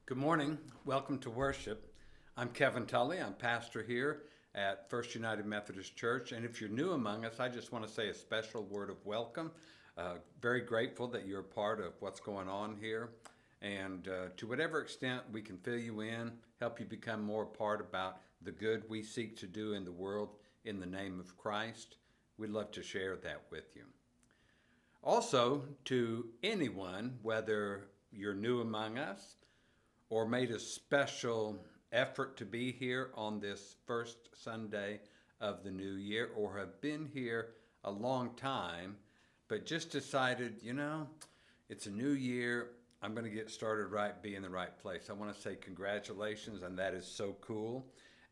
Good morning. Welcome to worship. I'm Kevin Tully. I'm pastor here at First United Methodist Church. And if you're new among us, I just want to say a special word of welcome. Very grateful that you're a part of what's going on here. And to whatever extent we can fill you in, help you become more a part about the good we seek to do in the world in the name of Christ, we'd love to share that with you. Also, to anyone, whether you're new among us, or made a special effort to be here on this first Sunday of the new year, or have been here a long time, but just decided, it's a new year, I'm going to get started right, be in the right place. I want to say congratulations, and that is so cool,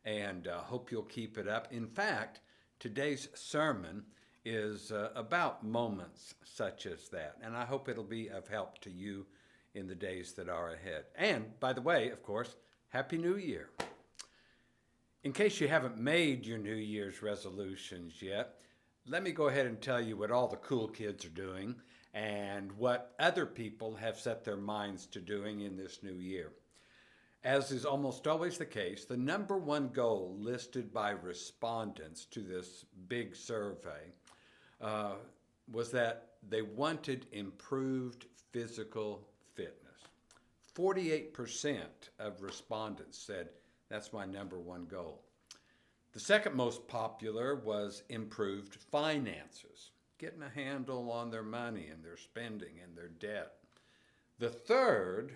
and hope you'll keep it up. In fact, today's sermon is about moments such as that, and I hope it'll be of help to you in the days that are ahead. And by the way, of course, Happy New Year. In case you haven't made your New Year's resolutions yet, let me go ahead and tell you what all the cool kids are doing and what other people have set their minds to doing in this new year. As is almost always the case, the number one goal listed by respondents to this big survey was that they wanted improved physical fitness. 48% of respondents said that's my number one goal. The second most popular was improved finances, getting a handle on their money and their spending and their debt. The third,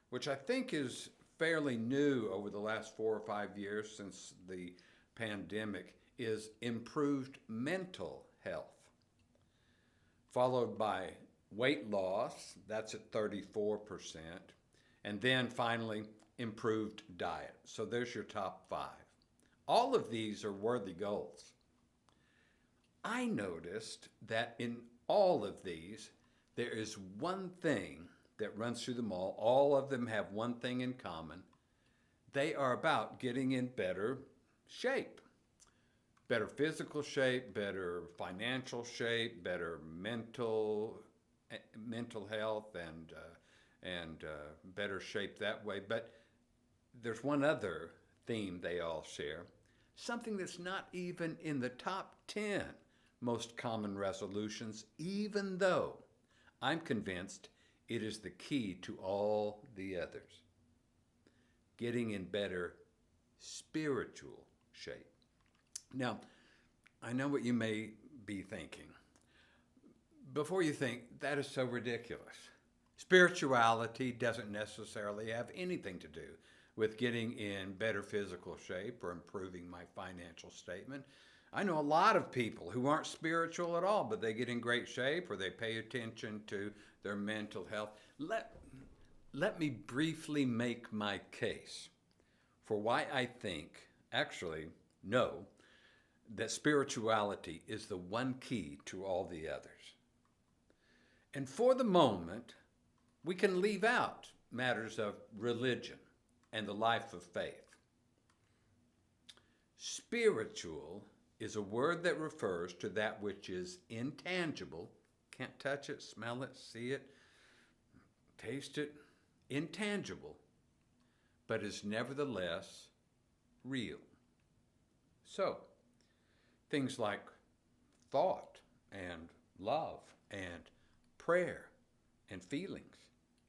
which I think is fairly new over the last 4 or 5 years since the pandemic, is improved mental health, followed by weight loss, that's at 34%, and then finally improved diet. So there's your top 5. All of these are worthy goals. I noticed that in all of these, there is one thing that runs through them all. All of them have one thing in common. They are about getting in better shape. Better physical shape, better financial shape, better mental health, and better shape that way. But there's one other theme they all share, something that's not even in the top 10 most common resolutions, even though I'm convinced it is the key to all the others. Getting in better spiritual shape. Now, I know what you may be thinking. Before you think, that is so ridiculous. Spirituality doesn't necessarily have anything to do with getting in better physical shape or improving my financial statement. I know a lot of people who aren't spiritual at all, but they get in great shape or they pay attention to their mental health. Let me briefly make my case for why I think, actually, no, that spirituality is the one key to all the others. And for the moment, we can leave out matters of religion and the life of faith. Spiritual is a word that refers to that which is intangible, can't touch it, smell it, see it, taste it, intangible, but is nevertheless real. So, things like thought and love and prayer and feelings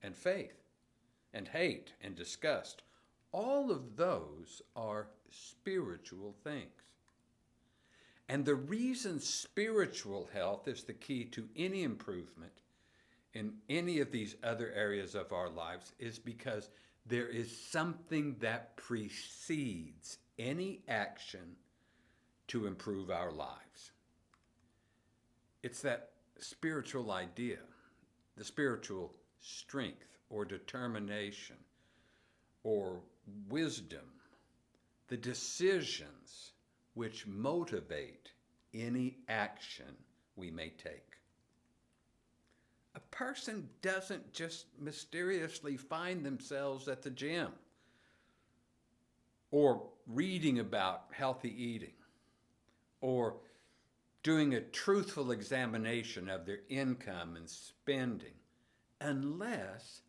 and faith and hate and disgust, all of those are spiritual things. And the reason spiritual health is the key to any improvement in any of these other areas of our lives is because there is something that precedes any action to improve our lives. It's that spiritual idea, the spiritual strength or determination or wisdom, the decisions which motivate any action we may take. A person doesn't just mysteriously find themselves at the gym or reading about healthy eating or doing a truthful examination of their income and spending unless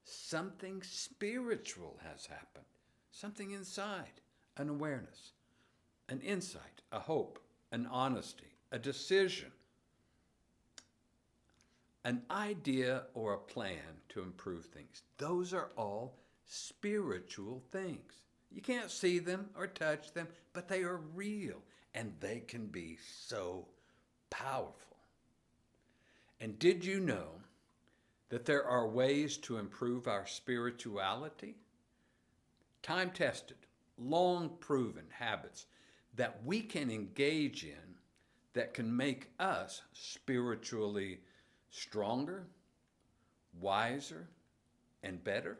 something spiritual has happened. Something inside, an awareness, an insight, a hope, an honesty, a decision, an idea or a plan to improve things. Those are all spiritual things. You can't see them or touch them, but they are real and they can be so powerful. And did you know that there are ways to improve our spirituality? Time-tested, long-proven habits that we can engage in that can make us spiritually stronger, wiser, and better.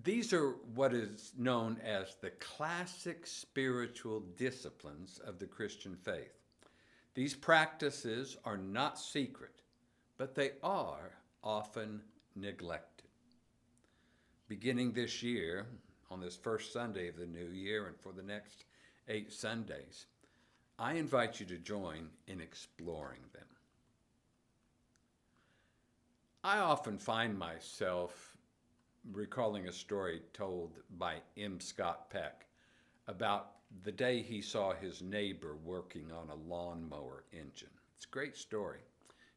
These are what is known as the classic spiritual disciplines of the Christian faith. These practices are not secret, but they are often neglected. Beginning this year, on this first Sunday of the new year and for the next 8 Sundays, I invite you to join in exploring them. I often find myself recalling a story told by M. Scott Peck about the day he saw his neighbor working on a lawnmower engine. It's a great story.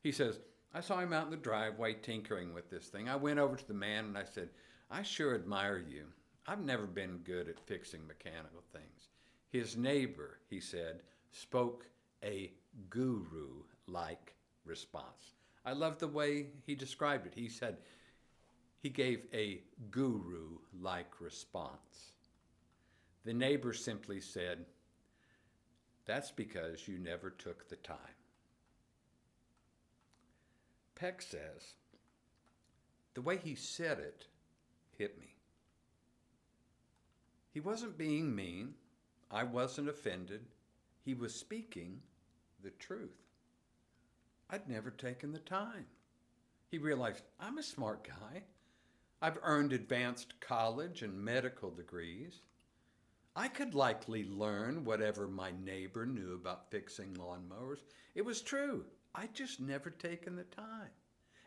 He says, I saw him out in the driveway tinkering with this thing. I went over to the man and I said, I sure admire you. I've never been good at fixing mechanical things. His neighbor, he said, spoke a guru-like response. I love the way he described it. He said, he gave a guru-like response. The neighbor simply said, that's because you never took the time. Peck says, the way he said it hit me. He wasn't being mean. I wasn't offended. He was speaking the truth. I'd never taken the time. He realized, I'm a smart guy. I've earned advanced college and medical degrees. I could likely learn whatever my neighbor knew about fixing lawnmowers. It was true. I'd just never taken the time.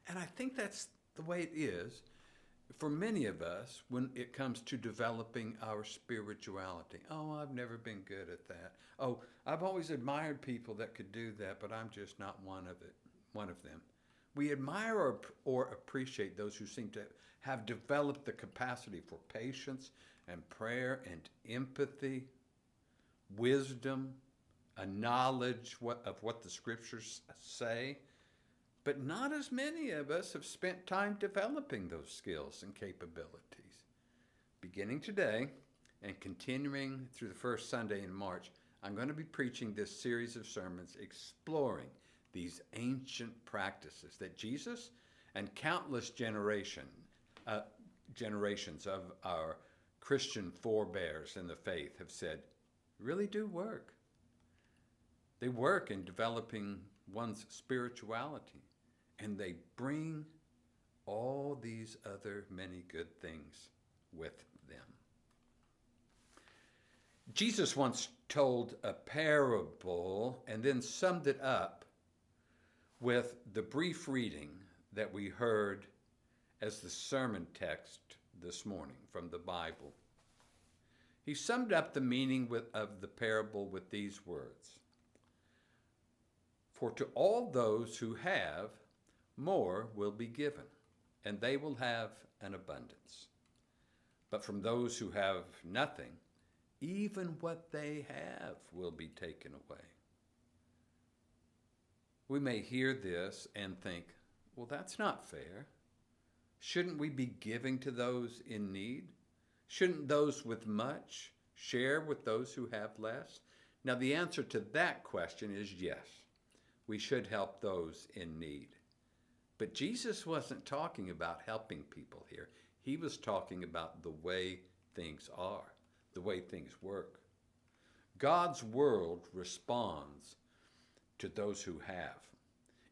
And I think that's the way it is for many of us when it comes to developing our spirituality. Oh, I've never been good at that. Oh, I've always admired people that could do that, but I'm just not one of them. We admire or appreciate those who seem to have developed the capacity for patience and prayer and empathy, wisdom, a knowledge of what the scriptures say. But not as many of us have spent time developing those skills and capabilities. Beginning today and continuing through the first Sunday in March, I'm going to be preaching this series of sermons exploring these ancient practices that Jesus and countless generations of our Christian forebears in the faith have said really do work. They work in developing one's spirituality, and they bring all these other many good things with them. Jesus once told a parable and then summed it up with the brief reading that we heard as the sermon text this morning from the Bible. He summed up the meaning of the parable with these words. For to all those who have, more will be given, and they will have an abundance. But from those who have nothing, even what they have will be taken away. We may hear this and think, well, that's not fair. Shouldn't we be giving to those in need? Shouldn't those with much share with those who have less? Now, the answer to that question is yes. We should help those in need. But Jesus wasn't talking about helping people here. He was talking about the way things are, the way things work. God's world responds to those who have,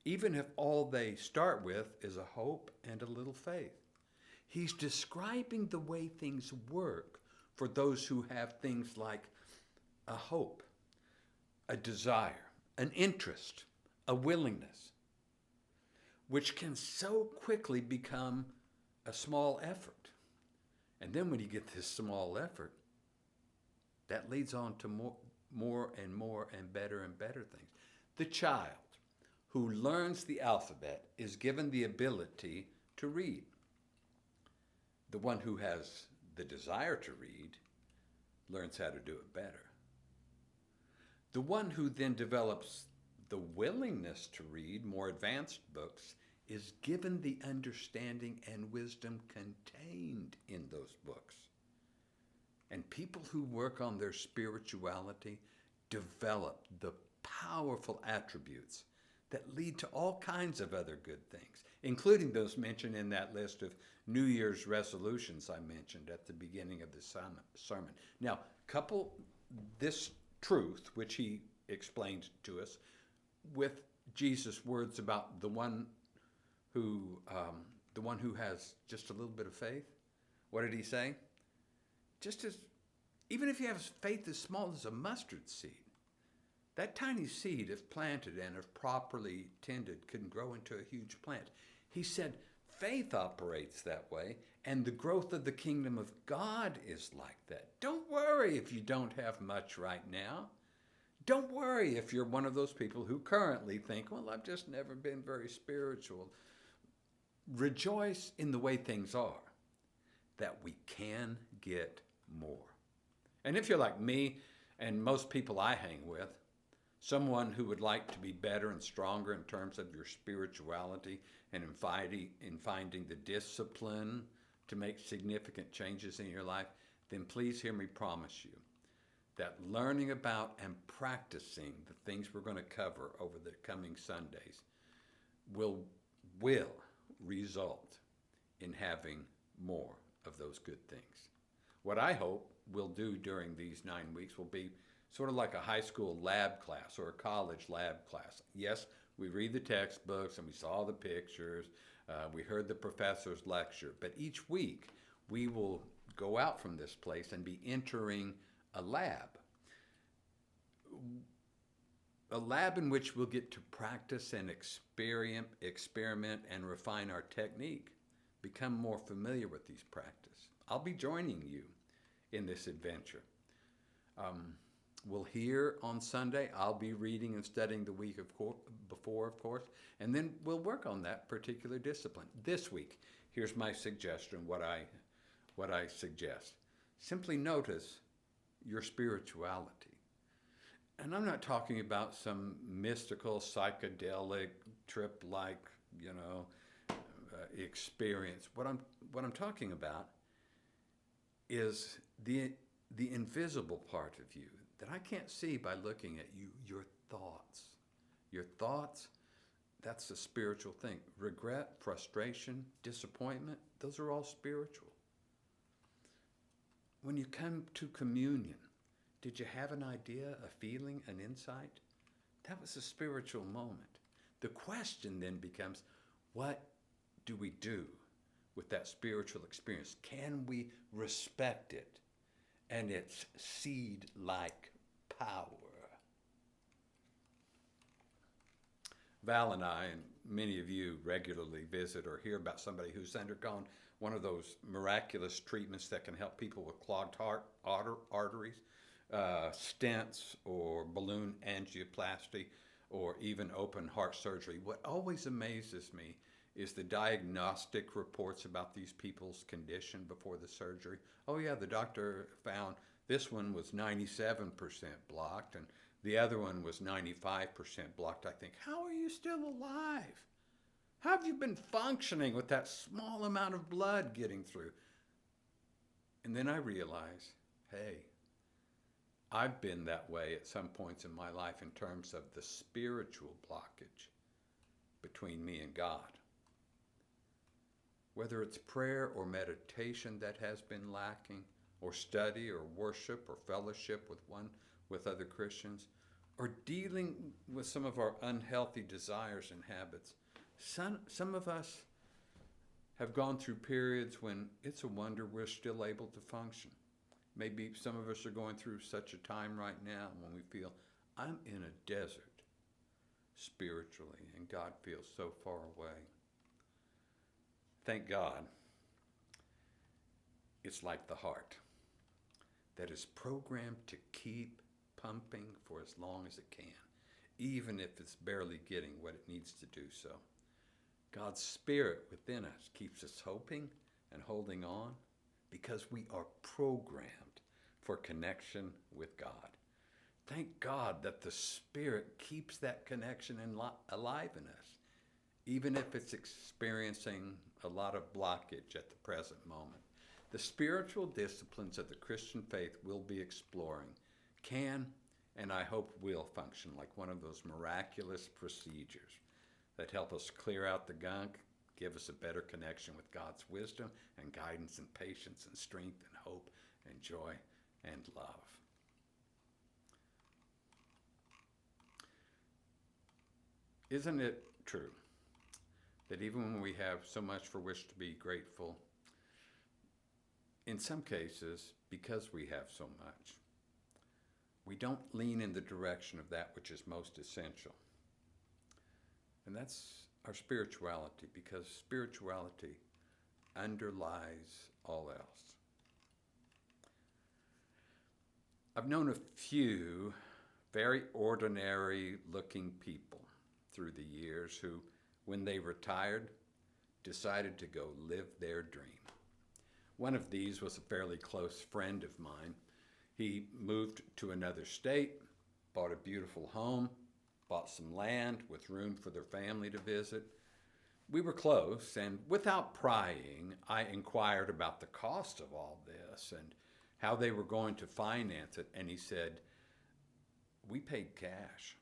even if all they start with is a hope and a little faith. He's describing the way things work for those who have things like a hope, a desire, an interest, a willingness. which can so quickly become a small effort. And then when you get this small effort, that leads on to more and more and better things. The child who learns the alphabet is given the ability to read. The one who has the desire to read learns how to do it better. The one who then develops the willingness to read more advanced books is given the understanding and wisdom contained in those books. And people who work on their spirituality develop the powerful attributes that lead to all kinds of other good things, including those mentioned in that list of New Year's resolutions I mentioned at the beginning of the sermon. Now, couple this truth, which he explained to us, with Jesus' words about the one who has just a little bit of faith. What did he say? Even if you have faith as small as a mustard seed, that tiny seed, if planted and if properly tended, can grow into a huge plant. He said faith operates that way, and the growth of the kingdom of God is like that. Don't worry if you don't have much right now. Don't worry if you're one of those people who currently think, well, I've just never been very spiritual. Rejoice in the way things are, that we can get more. And if you're like me and most people I hang with, someone who would like to be better and stronger in terms of your spirituality and in finding the discipline to make significant changes in your life, then please hear me promise you that learning about and practicing the things we're going to cover over the coming Sundays will result in having more of those good things. What I hope we'll do during these 9 weeks will be sort of like a high school lab class or a college lab class. Yes, we read the textbooks and we saw the pictures, we heard the professor's lecture, but each week we will go out from this place and be entering a lab in which we'll get to practice and experiment and refine our technique, become more familiar with these practices. I'll be joining you in this adventure. We'll hear on Sunday. I'll be reading and studying the week before, of course, and then we'll work on that particular discipline. This week, here's my suggestion, what I suggest. Simply notice your spirituality. And I'm not talking about some mystical, psychedelic, trip-like, experience. What I'm talking about is the invisible part of you that I can't see by looking at you, your thoughts. Your thoughts, that's a spiritual thing. Regret, frustration, disappointment, those are all spiritual. When you come to communion, did you have an idea, a feeling, an insight? That was a spiritual moment. The question then becomes, what do we do with that spiritual experience? Can we respect it and its seed-like power? Val and I, and many of you regularly visit or hear about somebody who's undergone one of those miraculous treatments that can help people with clogged arteries, stents or balloon angioplasty, or even open heart surgery. What always amazes me is the diagnostic reports about these people's condition before the surgery. Oh yeah, the doctor found this one was 97% blocked and the other one was 95% blocked. I think, how are you still alive? How have you been functioning with that small amount of blood getting through? And then I realize, hey, I've been that way at some points in my life in terms of the spiritual blockage between me and God. Whether it's prayer or meditation that has been lacking, or study or worship or fellowship with other Christians, or dealing with some of our unhealthy desires and habits, some of us have gone through periods when it's a wonder we're still able to function. Maybe some of us are going through such a time right now when we feel, I'm in a desert spiritually and God feels so far away. Thank God, it's like the heart that is programmed to keep pumping for as long as it can, even if it's barely getting what it needs to do so. God's Spirit within us keeps us hoping and holding on because we are programmed for connection with God. Thank God that the Spirit keeps that connection alive in us, even if it's experiencing a lot of blockage at the present moment. The spiritual disciplines of the Christian faith we'll be exploring can, and I hope will, function like one of those miraculous procedures that help us clear out the gunk, give us a better connection with God's wisdom and guidance and patience and strength and hope and joy and love. Isn't it true that even when we have so much for which to be grateful, in some cases, because we have so much, we don't lean in the direction of that which is most essential? And that's our spirituality, because spirituality underlies all else. I've known a few very ordinary looking people through the years who, when they retired, decided to go live their dream. One of these was a fairly close friend of mine. He moved to another state, bought a beautiful home, bought some land with room for their family to visit. We were close, and without prying, I inquired about the cost of all this and how they were going to finance it, and he said, "We paid cash."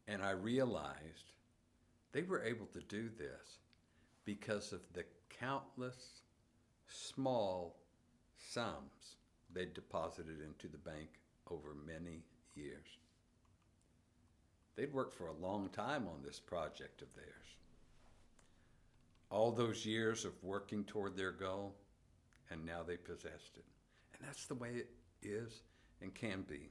And I realized they were able to do this because of the countless small sums they deposited into the bank over many years. They'd worked for a long time on this project of theirs. All those years of working toward their goal, and now they possessed it. And that's the way it is and can be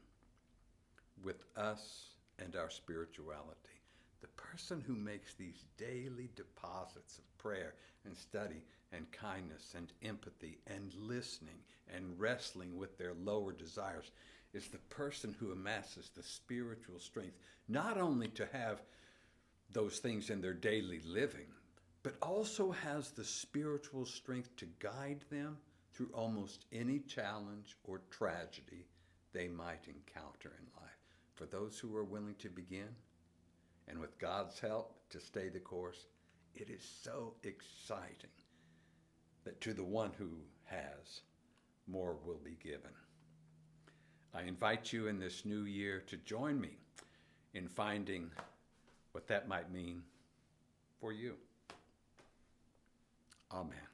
with us and our spirituality. The person who makes these daily deposits of prayer and study and kindness and empathy and listening and wrestling with their lower desires is the person who amasses the spiritual strength, not only to have those things in their daily living, but also has the spiritual strength to guide them through almost any challenge or tragedy they might encounter in life. For those who are willing to begin, and with God's help to stay the course, it is so exciting that to the one who has, more will be given. I invite you in this new year to join me in finding what that might mean for you. Amen.